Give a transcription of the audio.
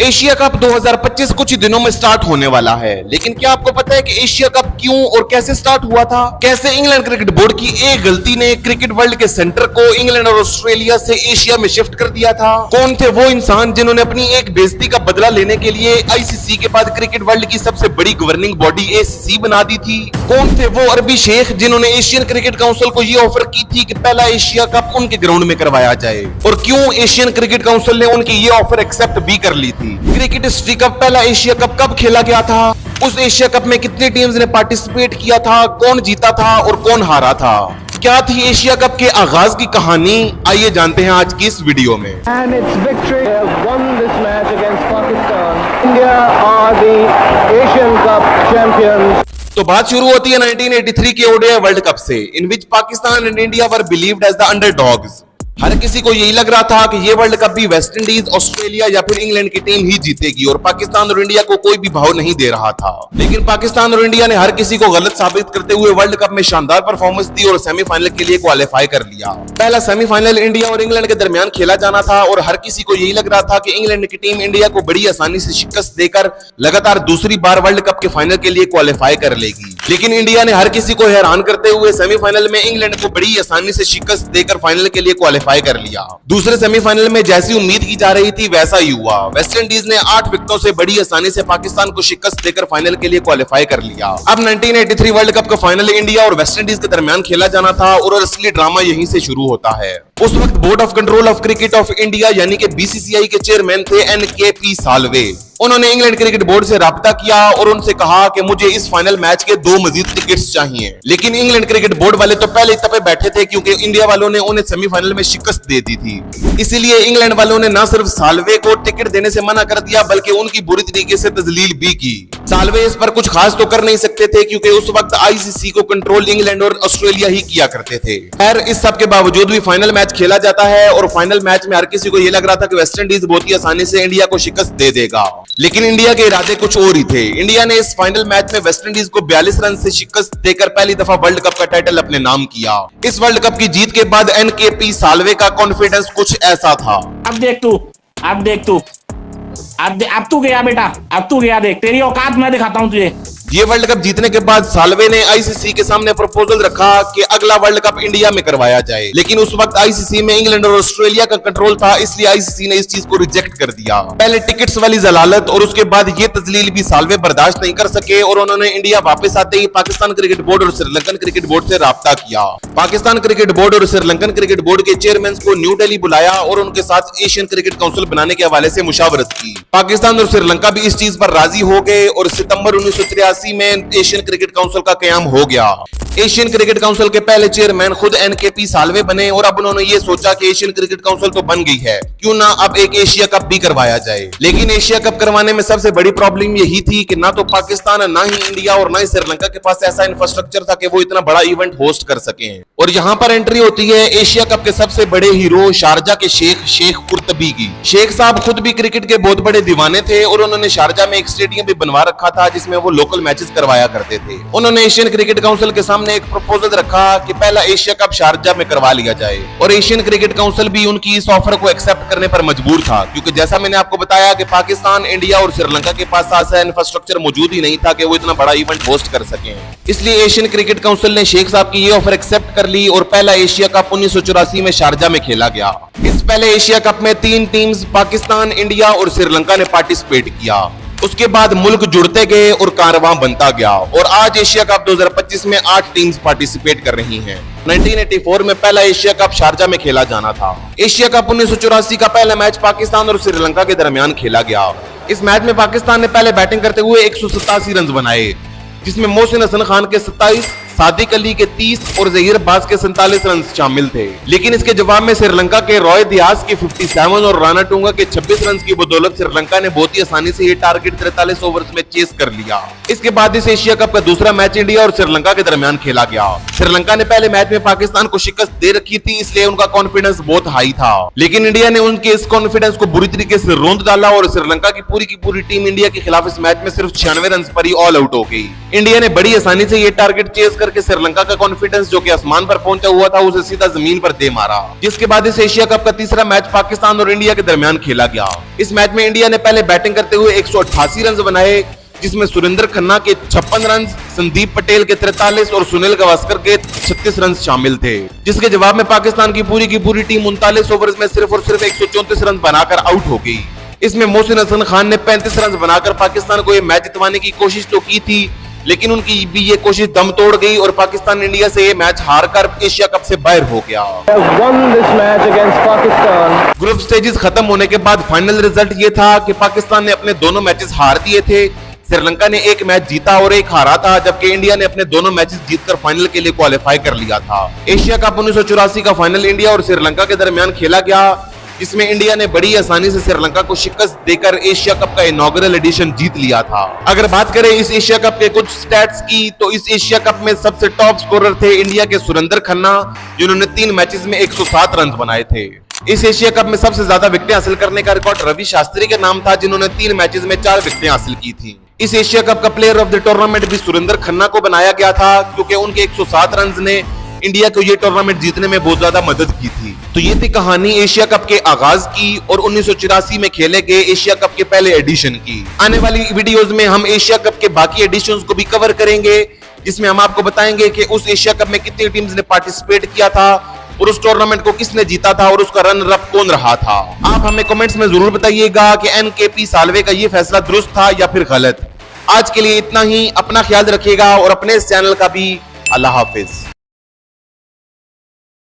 Asia cup 2025 कुछ ही दिनों में स्टार्ट होने वाला है, लेकिन क्या आपको पता है कि एशिया कप क्यों और कैसे स्टार्ट हुआ था? कैसे इंग्लैंड क्रिकेट बोर्ड की एक गलती ने क्रिकेट वर्ल्ड के सेंटर को इंग्लैंड और ऑस्ट्रेलिया से एशिया में शिफ्ट कर दिया था? कौन थे वो इंसान जिन्होंने अपनी एक बेइज्जती का बदला लेने के लिए आईसीसी के बाद क्रिकेट वर्ल्ड की सबसे बड़ी गवर्निंग बॉडी एसीसी बना दी थी? कौन थे वो अरबी शेख जिन्होंने एशियन क्रिकेट काउंसिल को ये ऑफर की थी कि पहला एशिया कप उनके ग्राउंड में करवाया जाए? और क्यों एशियन क्रिकेट काउंसिल ने उनकी ये ऑफर एक्सेप्ट भी कर ली थी? क्रिकेट हिस्ट्री का पहला एशिया कप कब खेला गया था? उस एशिया कप में कितनी टीम्स ने पार्टिसिपेट किया था? कौन जीता था और कौन हारा था? क्या थी एशिया कप के आगाज की कहानी? आइए जानते हैं आज की इस वीडियो में। And its victory has won this match against Pakistan. India are the Asian Cup champions. तो बात शुरू होती है 1983 के ओडीआई वर्ल्ड कप से, in which Pakistan and India were believed as the underdogs. हर किसी को यही लग रहा था कि ये वर्ल्ड कप भी वेस्ट इंडीज, ऑस्ट्रेलिया या फिर इंग्लैंड की टीम ही जीतेगी और पाकिस्तान और इंडिया को कोई भी भाव नहीं दे रहा था। लेकिन पाकिस्तान और इंडिया ने हर किसी को गलत साबित करते हुए वर्ल्ड कप में शानदार परफॉर्मेंस दी और सेमीफाइनल के लिए क्वालिफाई कर लिया। पहला सेमीफाइनल इंडिया और इंग्लैंड के दरमियान खेला जाना था और हर किसी को यही लग रहा था कि इंग्लैंड की टीम इंडिया को बड़ी आसानी से शिकस्त देकर लगातार दूसरी बार वर्ल्ड कप के फाइनल के लिए क्वालिफाई कर लेगी। लेकिन इंडिया ने हर किसी को हैरान करते हुए सेमीफाइनल में इंग्लैंड को बड़ी आसानी से शिकस्त देकर फाइनल के लिए क्वालिफाई कर लिया। दूसरे सेमीफाइनल में जैसी उम्मीद की जा रही थी वैसा ही हुआ। वेस्ट इंडीज ने 8 विकेटों से बड़ी आसानी से पाकिस्तान को शिकस्त देकर फाइनल के लिए क्वालिफाई कर लिया। अब 1983 वर्ल्ड कप का फाइनल इंडिया और वेस्ट इंडीज के दरमियान खेला जाना था और असली ड्रामा यहीं से शुरू होता है। उस वक्त board of control of cricket of India यानी कि बीसीसीआई के चेयरमैन थे एनकेपी साल्वे। उन्होंने इंग्लैंड क्रिकेट बोर्ड से राब्ता किया और उनसे कहा कि मुझे इस फाइनल मैच के 2 मजीद टिकट्स चाहिए। लेकिन इंग्लैंड क्रिकेट बोर्ड वाले तो पहले ही तपे बैठे थे क्योंकि इंडिया वालों ने उन्हें सेमीफाइनल में शिकस्त दे दी थी। इसीलिए इंग्लैंड वालों ने न सिर्फ साल्वे को टिकट देने से मना कर दिया बल्कि उनकी बुरी तरीके से तजलील भी की। साल्वे इस पर कुछ खास तो कर नहीं सकते थे क्योंकि उस वक्त आईसीसी को कंट्रोल इंग्लैंड और ऑस्ट्रेलिया ही किया करते थे। खैर, इस सब के बावजूद भी फाइनल मैच खेला जाता है और फाइनल मैच में हर किसी को यह लग रहा था कि वेस्ट इंडीज बहुत ही आसानी से इंडिया को शिकस्त दे देगा। लेकिन इंडिया के इरादे कुछ और ही थे। इंडिया ने इस फाइनल मैच में वेस्ट इंडीज को 42 रन से शिकस्त देकर पहली दफा वर्ल्ड कप का टाइटल अपने नाम किया। इस वर्ल्ड कप की जीत के बाद एनकेपी साल्वे का कॉन्फिडेंस कुछ ऐसा था। अब देख तू अब तू गया बेटा, अब तू गया, देख तेरी औकात मैं दिखाता हूँ तुझे। ये वर्ल्ड कप जीतने के बाद साल्वे ने आईसीसी के सामने प्रपोजल रखा कि अगला वर्ल्ड कप इंडिया में करवाया जाए। लेकिन उस वक्त आईसीसी में इंग्लैंड और ऑस्ट्रेलिया का कंट्रोल था, इसलिए आईसीसी ने इस चीज को रिजेक्ट कर दिया। पहले टिकट्स वाली जलालत और उसके बाद ये तजलील भी साल्वे बर्दाश्त नहीं कर सके और उन्होंने इंडिया वापस आते ही पाकिस्तान क्रिकेट बोर्ड और श्रीलंकन क्रिकेट बोर्ड से राब्ता किया। पाकिस्तान क्रिकेट बोर्ड और श्रीलंकन क्रिकेट बोर्ड के चेयरमैन को न्यू दिल्ली बुलाया और उनके साथ एशियन क्रिकेट काउंसिल बनाने के हवाले से मुशावरत की। पाकिस्तान और श्रीलंका भी इस चीज पर राजी हो गए और सितंबर 1983 में एशियन क्रिकेट काउंसिल का कयाम हो गया। एशियन क्रिकेट काउंसिल के पहले चेयरमैन खुद एनकेपी साल्वे बने और अब उन्होंने ये सोचा कि एशियन क्रिकेट काउंसिल तो बन गई है, क्यों ना अब एक एशिया कप भी करवाया जाए। लेकिन एशिया कप करवाने में सबसे बड़ी प्रॉब्लम यही थी कि ना तो पाकिस्तान, ना ही इंडिया और ना ही श्रीलंका के पास ऐसा इंफ्रास्ट्रक्चर था कि वो इतना बड़ा इवेंट होस्ट कर सके। और यहाँ पर एंट्री होती है एशिया कप के सबसे बड़े हीरो शारजा के शेख कुर्तबी की। शेख साहब खुद भी क्रिकेट के बहुत बड़े दीवाने थे और उन्होंने शारजा में एक स्टेडियम भी बनवा रखा था जिसमें वो लोकल मैचेस करवाया करते थे। उन्होंने एशियन क्रिकेट काउंसिल के सामने एक प्रपोजल रखा कि पहला एशिया कप शारजा में करवा लिया जाए और एशियन क्रिकेट काउंसिल भी उनकी इस ऑफर को एक्सेप्ट करने पर मजबूर था क्योंकि जैसा मैंने आपको बताया कि पाकिस्तान, इंडिया और श्रीलंका के पास ऐसा इंफ्रास्ट्रक्चर मौजूद ही नहीं था कि वो इतना बड़ा इवेंट होस्ट कर सके। इसलिए एशियन क्रिकेट काउंसिल ने शेख साहब की ये ऑफर एक्सेप्ट कर ली और पहला एशिया कप 1984 में शारजा में खेला गया। इस पहले एशिया कप में 3 टीम्स पाकिस्तान, इंडिया और श्रीलंका ने पार्टिसिपेट किया। उसके बाद मुल्क जुड़ते गए और कारवां बनता गया और आज एशिया कप 2025 में 8 टीम्स पार्टिसिपेट कर रही हैं। 1984 में पहला एशिया कप शारजा में खेला जाना था। एशिया कप 1984 का पहला मैच पाकिस्तान और श्रीलंका के दरमियान खेला गया। इस मैच में पाकिस्तान ने पहले बैटिंग करते हुए 187 रन बनाए, जिसमें मोहसिन हसन खान के 27, सादिक अली के 30 और जहीर अब्बास के 47 रन शामिल थे। लेकिन इसके जवाब में श्रीलंका के रॉय दियास के 57 और राणा टूंगा के 26 रन की बदौलत श्रीलंका ने बहुत ही आसानी से ये टारगेट 43 ओवर्स में चेस कर लिया। इसके बाद इस एशिया कप का दूसरा मैच इंडिया और श्रीलंका के दरमियान खेला गया। श्रीलंका ने पहले मैच में पाकिस्तान को शिकस्त दे रखी थी, इसलिए उनका कॉन्फिडेंस बहुत हाई था। लेकिन इंडिया ने उनके इस कॉन्फिडेंस को बुरी तरीके से रोंद डाला और श्रीलंका की पूरी टीम इंडिया के खिलाफ इस मैच में सिर्फ 96 रन पर ही ऑल आउट हो गई। इंडिया ने बड़ी आसानी से ये टारगेट चेस कर करके श्रीलंका का कॉन्फिडेंस जो कि आसमान पर पहुंचा हुआ था उसे सीधा जमीन पर दे मारा। जिसके बाद इस एशिया कप का तीसरा मैच पाकिस्तान और इंडिया के दरमियान खेला गया। इस मैच में इंडिया ने पहले बैटिंग करते हुए 188 रन बनाए, जिसमें सुरेंद्र खन्ना के 56 रन, संदीप पटेल के 43 और सुनील गावस्कर के 36 रन शामिल थे। जिसके जवाब में पाकिस्तान की पूरी टीम 39 ओवर्स में सिर्फ और सिर्फ 134 रन बनाकर आउट हो गई। इसमें मोहसिन हसन खान ने 35 रन बनाकर पाकिस्तान को यह मैच जितवाने की कोशिश तो की थी, लेकिन उनकी भी ये कोशिश दम तोड़ गई और पाकिस्तान इंडिया से ये मैच हारकर एशिया कप से बाहर हो गया। Won this match against Pakistan. Group stages खत्म होने के बाद फाइनल रिजल्ट ये था कि पाकिस्तान ने अपने दोनों मैचेस हार दिए थे, श्रीलंका ने एक मैच जीता और एक हारा था, जबकि इंडिया ने अपने दोनों मैचेस जीतकर फाइनल के लिए क्वालिफाई कर लिया था। एशिया कप 1984 का फाइनल इंडिया और श्रीलंका के दरमियान खेला गया, जिसमें इंडिया ने बड़ी आसानी से श्रीलंका को शिकस्त देकर एशिया कप का इनॉग्रल एडिशन जीत लिया था। अगर बात करें इस एशिया कप के कुछ स्टैट्स की, तो इस एशिया कप में सबसे टॉप स्कोरर थे इंडिया के सुरेंद्र खन्ना, जिन्होंने 3 मैचेस में 107 रन बनाए थे। इस एशिया कप में सबसे ज्यादा विकेटें हासिल करने का रिकॉर्ड रवि शास्त्री के नाम था, जिन्होंने 3 मैचेस में 4 विकेटें हासिल की थी। इस एशिया कप का प्लेयर ऑफ द टूर्नामेंट भी सुरेंद्र खन्ना को बनाया गया था, क्योंकि उनके 107 रन ने इंडिया को ये टूर्नामेंट जीतने में बहुत ज्यादा मदद की थी। तो ये थी कहानी एशिया कप के आगाज की और 1984 में खेले गए एशिया कप के पहले एडिशन की। आने वाली वीडियोस में हम एशिया कप के बाकी एडिशंस को भी कवर करेंगे, जिसमें हम आपको बताएंगे कि उस एशिया कप में कितनी टीम्स ने पार्टिसिपेट किया था और उस टूर्नामेंट को किसने जीता था और उसका रनर अप कौन रहा था। आप हमें कमेंट्स में जरूर बताइएगा कि एनकेपी साल्वे का ये फैसला दुरुस्त था या फिर गलत। आज के लिए इतना ही, अपना ख्याल रखिएगा और अपने इस चैनल का भी। अल्लाह हाफिज।